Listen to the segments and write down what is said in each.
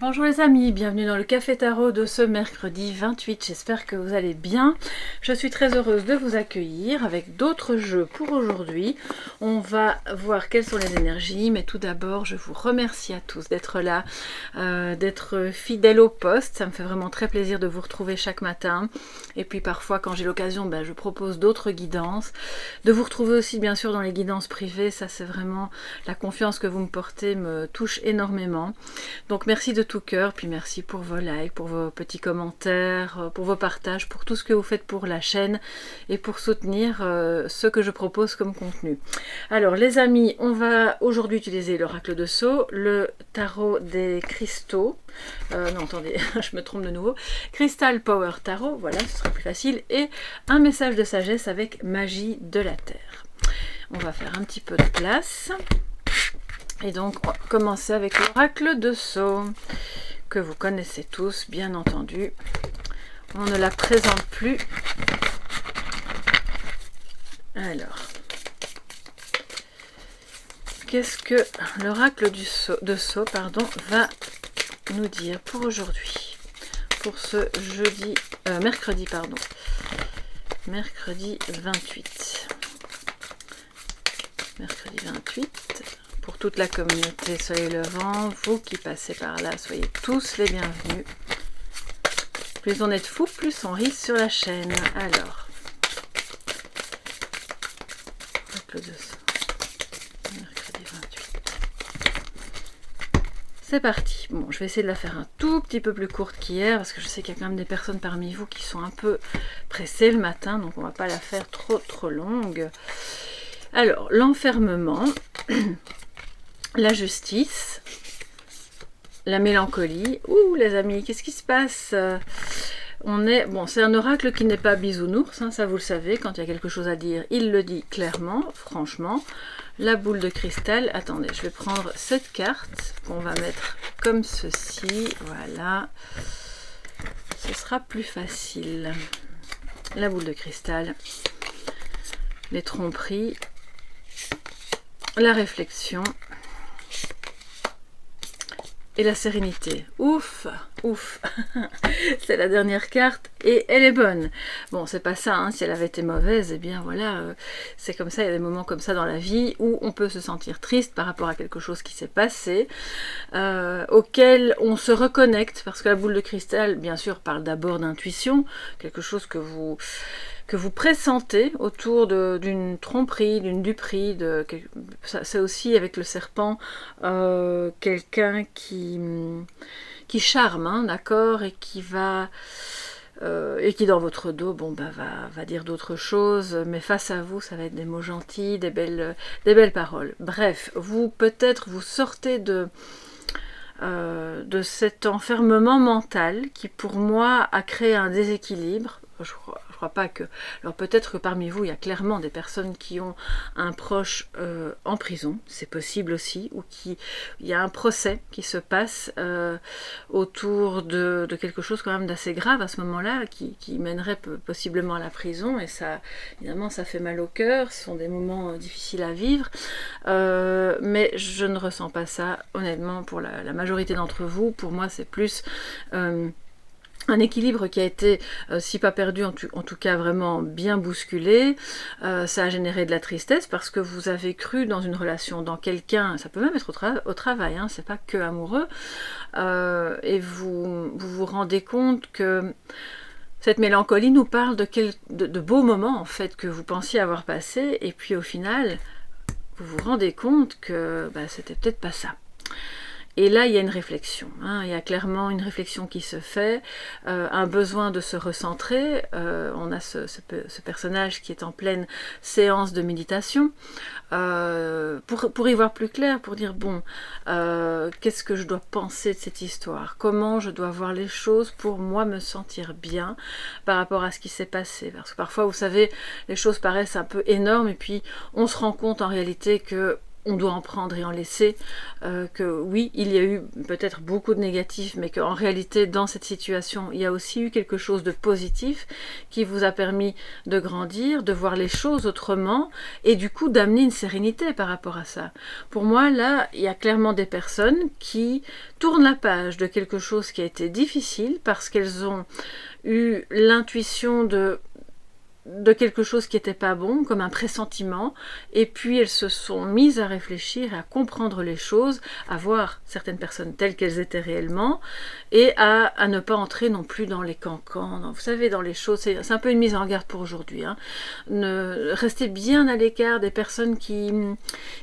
Bonjour les amis, bienvenue dans le Café Tarot de ce mercredi 28, j'espère que vous allez bien. Je suis très heureuse de vous accueillir avec d'autres jeux pour aujourd'hui. On va voir quelles sont les énergies, mais tout d'abord je vous remercie à tous d'être là, d'être fidèles au poste. Ça me fait vraiment très plaisir de vous retrouver chaque matin. Et puis parfois quand j'ai l'occasion, je propose d'autres guidances. De vous retrouver aussi bien sûr dans les guidances privées, ça c'est vraiment la confiance que vous me portez me touche énormément. Donc merci de tout cœur, puis merci pour vos likes, pour vos petits commentaires, pour vos partages, pour tout ce que vous faites pour la chaîne et pour soutenir ce que je propose comme contenu. Alors les amis, on va aujourd'hui utiliser l'oracle de Sceaux, le tarot des cristaux, non attendez, je me trompe de nouveau, Crystal Power Tarot, voilà, ce sera plus facile, et un message de sagesse avec magie de la terre. On va faire un petit peu de place. Et donc, on va commencer avec l'oracle de Sceaux, que vous connaissez tous, bien entendu. On ne la présente plus. Alors, qu'est-ce que l'oracle de Sceaux va nous dire pour aujourd'hui? Pour ce mercredi 28. Mercredi 28. Pour toute la communauté, soyez levant, vous qui passez par là, soyez tous les bienvenus. Plus on est de fous, plus on rit sur la chaîne. Alors, mercredi 28. C'est parti. Bon, je vais essayer de la faire un tout petit peu plus courte qu'hier, parce que je sais qu'il y a quand même des personnes parmi vous qui sont un peu pressées le matin, donc on va pas la faire trop longue. Alors, l'enfermement... La justice, la mélancolie. Ouh les amis, qu'est-ce qui se passe? C'est un oracle qui n'est pas bisounours, ça vous le savez, quand il y a quelque chose à dire, il le dit clairement, franchement. La boule de cristal, attendez, je vais prendre cette carte qu'on va mettre comme ceci, voilà. Ce sera plus facile. La boule de cristal, les tromperies, la réflexion. Et la sérénité. Ouf, ouf. C'est la dernière carte et elle est bonne. Bon, c'est pas ça, si elle avait été mauvaise, eh bien voilà, c'est comme ça, il y a des moments comme ça dans la vie où on peut se sentir triste par rapport à quelque chose qui s'est passé, auquel on se reconnecte, parce que la boule de cristal, bien sûr, parle d'abord d'intuition, quelque chose que vous pressentez autour d'une tromperie, d'une duperie, c'est aussi avec le serpent quelqu'un qui charme, d'accord, et qui va et qui dans votre dos va dire d'autres choses, mais face à vous ça va être des mots gentils, des belles paroles. Bref, peut-être vous sortez de cet enfermement mental qui pour moi a créé un déséquilibre. Je crois pas que... Alors peut-être que parmi vous, il y a clairement des personnes qui ont un proche en prison, c'est possible aussi, ou il y a un procès qui se passe autour de quelque chose quand même d'assez grave à ce moment-là, qui mènerait possiblement à la prison, et ça, évidemment, ça fait mal au cœur, ce sont des moments difficiles à vivre, mais je ne ressens pas ça, honnêtement, pour la majorité d'entre vous. Pour moi, c'est plus... un équilibre qui a été, si pas perdu, en tout cas vraiment bien bousculé. Ça a généré de la tristesse parce que vous avez cru dans une relation, dans quelqu'un, ça peut même être au travail, c'est pas que amoureux, et vous vous rendez compte que cette mélancolie nous parle de beaux moments en fait que vous pensiez avoir passés, et puis au final, vous vous rendez compte que c'était peut-être pas ça. Et là, il y a une réflexion, il y a clairement une réflexion qui se fait, un besoin de se recentrer. On a ce personnage qui est en pleine séance de méditation, pour y voir plus clair, pour dire, bon, qu'est-ce que je dois penser de cette histoire? Comment je dois voir les choses pour moi me sentir bien par rapport à ce qui s'est passé? Parce que parfois, vous savez, les choses paraissent un peu énormes, et puis on se rend compte en réalité que on doit en prendre et en laisser, que oui, il y a eu peut-être beaucoup de négatifs, mais qu'en réalité, dans cette situation, il y a aussi eu quelque chose de positif qui vous a permis de grandir, de voir les choses autrement, et du coup d'amener une sérénité par rapport à ça. Pour moi, là, il y a clairement des personnes qui tournent la page de quelque chose qui a été difficile, parce qu'elles ont eu l'intuition de quelque chose qui n'était pas bon, comme un pressentiment, et puis elles se sont mises à réfléchir, à comprendre les choses, à voir certaines personnes telles qu'elles étaient réellement, et à ne pas entrer non plus dans les cancans, vous savez, dans les choses, c'est un peu une mise en garde pour aujourd'hui, hein. Restez bien à l'écart des personnes qui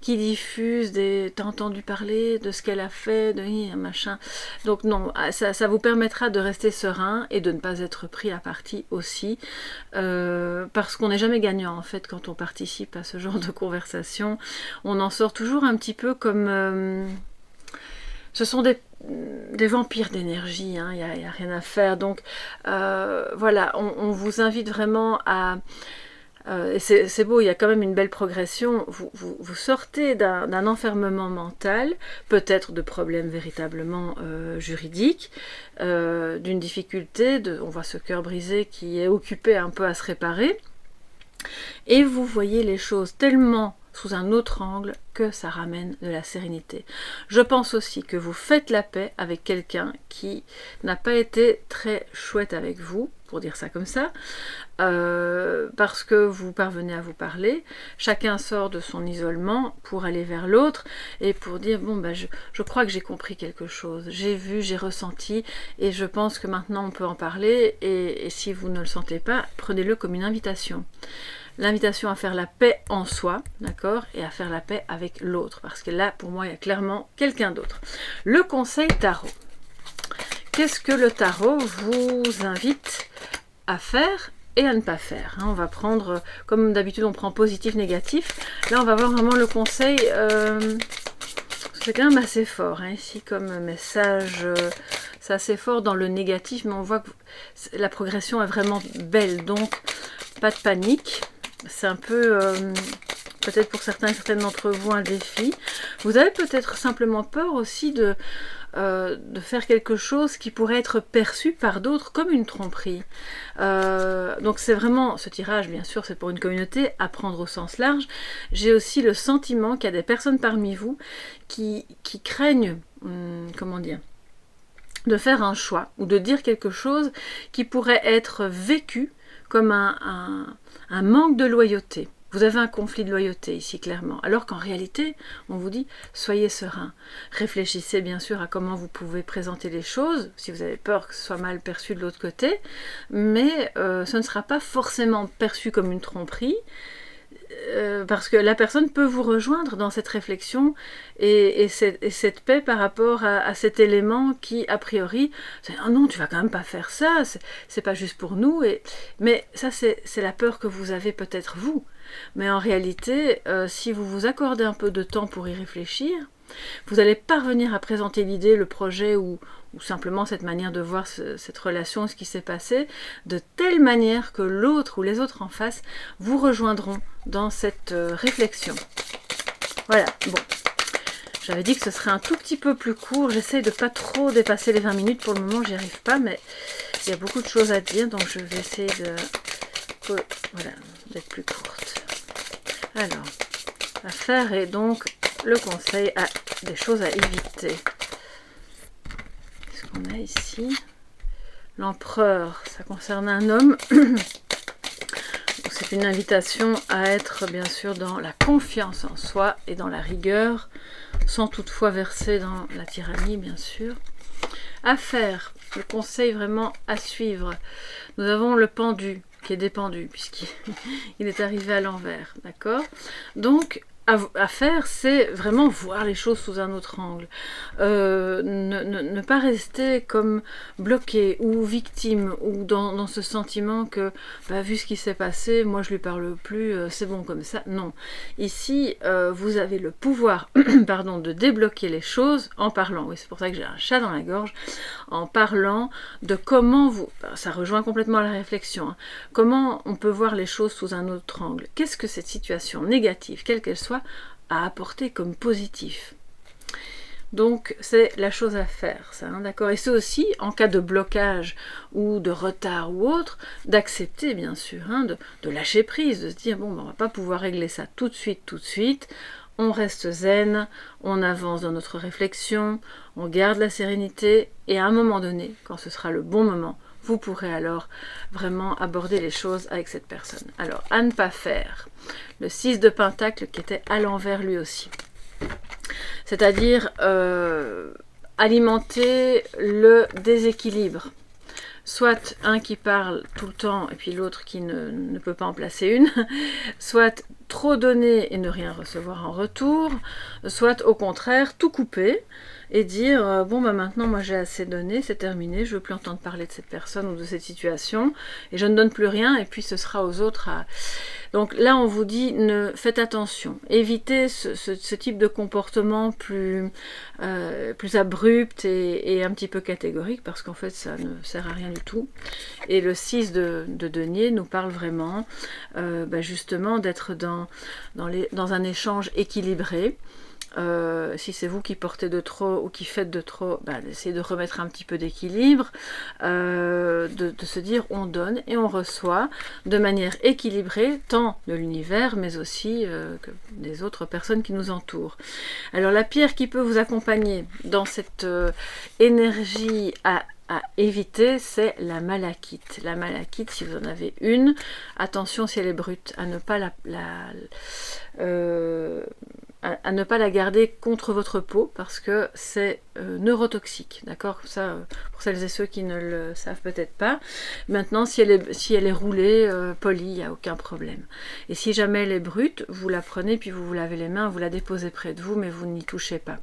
diffusent des... T'as entendu parler de ce qu'elle a fait, de machin, donc non, ça vous permettra de rester serein, et de ne pas être pris à partie aussi, parce qu'on n'est jamais gagnant en fait quand on participe à ce genre de conversation. On en sort toujours un petit peu comme... ce sont des vampires d'énergie, hein, y a rien à faire. Donc voilà, on vous invite vraiment à... et c'est beau, il y a quand même une belle progression. Vous sortez d'un enfermement mental, peut-être de problèmes véritablement juridiques, d'une difficulté, on voit ce cœur brisé qui est occupé un peu à se réparer, et vous voyez les choses tellement sous un autre angle que ça ramène de la sérénité. Je pense aussi que vous faites la paix avec quelqu'un qui n'a pas été très chouette avec vous, pour dire ça comme ça, parce que vous parvenez à vous parler, chacun sort de son isolement pour aller vers l'autre et pour dire bon ben je crois que j'ai compris quelque chose, j'ai vu, j'ai ressenti et je pense que maintenant on peut en parler, et si vous ne le sentez pas, prenez-le comme une invitation. L'invitation à faire la paix en soi, d'accord, et à faire la paix avec l'autre, parce que là, pour moi, il y a clairement quelqu'un d'autre. Le conseil tarot. Qu'est-ce que le tarot vous invite à faire et à ne pas faire, hein? On va prendre, comme d'habitude, on prend positif, négatif. Là, on va voir vraiment le conseil. C'est quand même assez fort, hein, ici, comme message. C'est assez fort dans le négatif, mais on voit que la progression est vraiment belle, donc pas de panique. C'est un peu, peut-être pour certains et certaines d'entre vous, un défi. Vous avez peut-être simplement peur aussi de faire quelque chose qui pourrait être perçu par d'autres comme une tromperie. Donc c'est vraiment, ce tirage, bien sûr, c'est pour une communauté, à prendre au sens large. J'ai aussi le sentiment qu'il y a des personnes parmi vous qui craignent, comment dire, de faire un choix ou de dire quelque chose qui pourrait être vécu comme un manque de loyauté. Vous avez un conflit de loyauté ici, clairement. Alors qu'en réalité, on vous dit, soyez serein. Réfléchissez bien sûr à comment vous pouvez présenter les choses, si vous avez peur que ce soit mal perçu de l'autre côté, mais ce ne sera pas forcément perçu comme une tromperie, parce que la personne peut vous rejoindre dans cette réflexion et cette paix par rapport à cet élément qui, a priori, c'est oh non, tu vas quand même pas faire ça, c'est pas juste pour nous. Mais ça, c'est la peur que vous avez peut-être vous. Mais en réalité, si vous vous accordez un peu de temps pour y réfléchir, vous allez parvenir à présenter l'idée, le projet ou simplement cette manière de voir cette relation, ce qui s'est passé, de telle manière que l'autre ou les autres en face vous rejoindront dans cette réflexion. Voilà, bon. J'avais dit que ce serait un tout petit peu plus court. J'essaye de pas trop dépasser les 20 minutes. Pour le moment, j'y arrive pas, mais il y a beaucoup de choses à dire, donc je vais essayer voilà, d'être plus courte. Alors, à faire et donc le conseil à des choses à éviter. Qu'est-ce qu'on a ici? L'empereur, ça concerne un homme. C'est une invitation à être bien sûr dans la confiance en soi et dans la rigueur, sans toutefois verser dans la tyrannie bien sûr. À faire, le conseil vraiment à suivre. Nous avons le pendu qui est dépendu puisqu'il est arrivé à l'envers, d'accord? Donc à faire, c'est vraiment voir les choses sous un autre angle. Ne pas rester comme bloqué ou victime ou dans ce sentiment que, bah, vu ce qui s'est passé, moi je lui parle plus, c'est bon comme ça. Non. Ici, vous avez le pouvoir pardon, de débloquer les choses en parlant. Oui, c'est pour ça que j'ai un chat dans la gorge. En parlant de comment vous... Ça rejoint complètement la réflexion. Hein, comment on peut voir les choses sous un autre angle. Qu'est-ce que cette situation négative, quelle qu'elle soit, à apporter comme positif. Donc c'est la chose à faire, ça, hein, d'accord. Et c'est aussi, en cas de blocage ou de retard ou autre, d'accepter bien sûr, hein, de lâcher prise, de se dire bon, ben, on va pas pouvoir régler ça tout de suite, on reste zen, on avance dans notre réflexion, on garde la sérénité, et à un moment donné, quand ce sera le bon moment, vous pourrez alors vraiment aborder les choses avec cette personne. Alors, à ne pas faire, le 6 de Pentacle qui était à l'envers lui aussi. C'est-à-dire alimenter le déséquilibre. Soit un qui parle tout le temps et puis l'autre qui ne peut pas en placer une, soit trop donner et ne rien recevoir en retour, soit au contraire tout couper et dire bon bah maintenant moi j'ai assez donné, c'est terminé, je ne veux plus entendre parler de cette personne ou de cette situation et je ne donne plus rien et puis ce sera aux autres à... Donc là on vous dit faites attention, évitez ce type de comportement plus abrupt et un petit peu catégorique parce qu'en fait ça ne sert à rien du tout. Et le 6 de denier nous parle vraiment justement d'être dans un échange équilibré. Si c'est vous qui portez de trop ou qui faites de trop, d'essayer de remettre un petit peu d'équilibre, de se dire on donne et on reçoit de manière équilibrée, tant de l'univers mais aussi que des autres personnes qui nous entourent. Alors la pierre qui peut vous accompagner dans cette énergie à éviter, c'est la malachite. La malachite, si vous en avez une, attention si elle est brute, à ne pas à ne pas la garder contre votre peau parce que c'est neurotoxique, d'accord? Ça, pour celles et ceux qui ne le savent peut-être pas. Maintenant, si elle est roulée, polie, il n'y a aucun problème. Et si jamais elle est brute, vous la prenez, puis vous lavez les mains, vous la déposez près de vous, mais vous n'y touchez pas.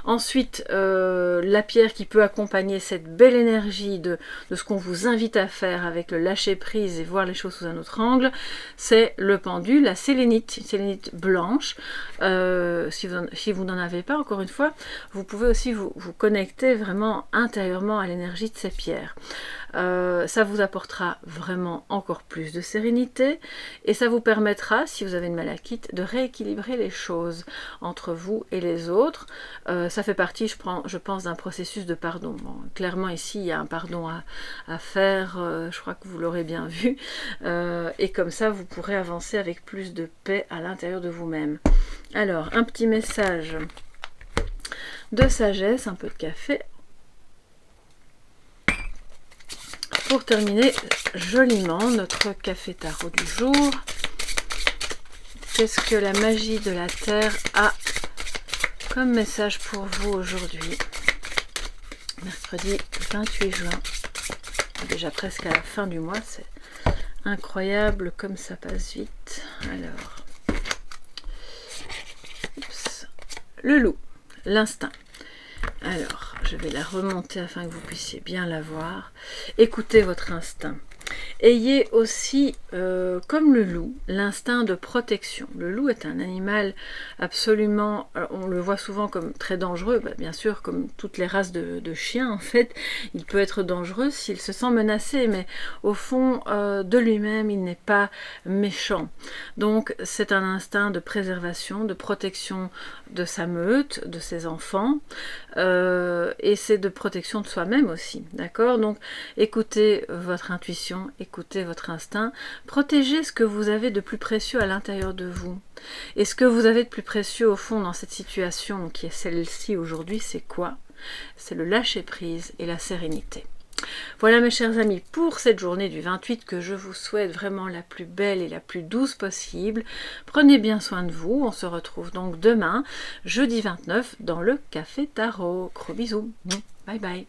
Ensuite, la pierre qui peut accompagner cette belle énergie de ce qu'on vous invite à faire avec le lâcher-prise et voir les choses sous un autre angle, c'est le pendu, la sélénite, une sélénite blanche. Si vous n'en avez pas, encore une fois, vous pouvez aussi vous connecter vraiment intérieurement à l'énergie de ces pierres. Ça vous apportera vraiment encore plus de sérénité et ça vous permettra, si vous avez une malachite, de rééquilibrer les choses entre vous et les autres. Ça fait partie, je pense, d'un processus de pardon. Bon, clairement ici, il y a un pardon à faire, je crois que vous l'aurez bien vu, et comme ça, vous pourrez avancer avec plus de paix à l'intérieur de vous-même. Alors, un petit message de sagesse, un peu de café, pour terminer joliment notre café tarot du jour. Qu'est-ce que la magie de la Terre a comme message pour vous aujourd'hui, mercredi 28 juin, déjà presque à la fin du mois, c'est incroyable comme ça passe vite. Alors, le loup, l'instinct. Alors, je vais la remonter afin que vous puissiez bien la voir. Écoutez votre instinct. Ayez aussi, comme le loup, l'instinct de protection. Le loup est un animal absolument, on le voit souvent comme très dangereux, bien sûr, comme toutes les races de chiens en fait, il peut être dangereux s'il se sent menacé, mais au fond de lui-même, il n'est pas méchant. Donc c'est un instinct de préservation, de protection de sa meute, de ses enfants, et c'est de protection de soi-même aussi, d'accord? Donc écoutez votre intuition, écoutez votre instinct, protégez ce que vous avez de plus précieux à l'intérieur de vous. Et ce que vous avez de plus précieux au fond dans cette situation qui est celle-ci aujourd'hui, c'est quoi? C'est le lâcher-prise et la sérénité. Voilà mes chers amis pour cette journée du 28 que je vous souhaite vraiment la plus belle et la plus douce possible. Prenez bien soin de vous, on se retrouve donc demain, jeudi 29, dans le Café Tarot. Gros bisous, bye bye.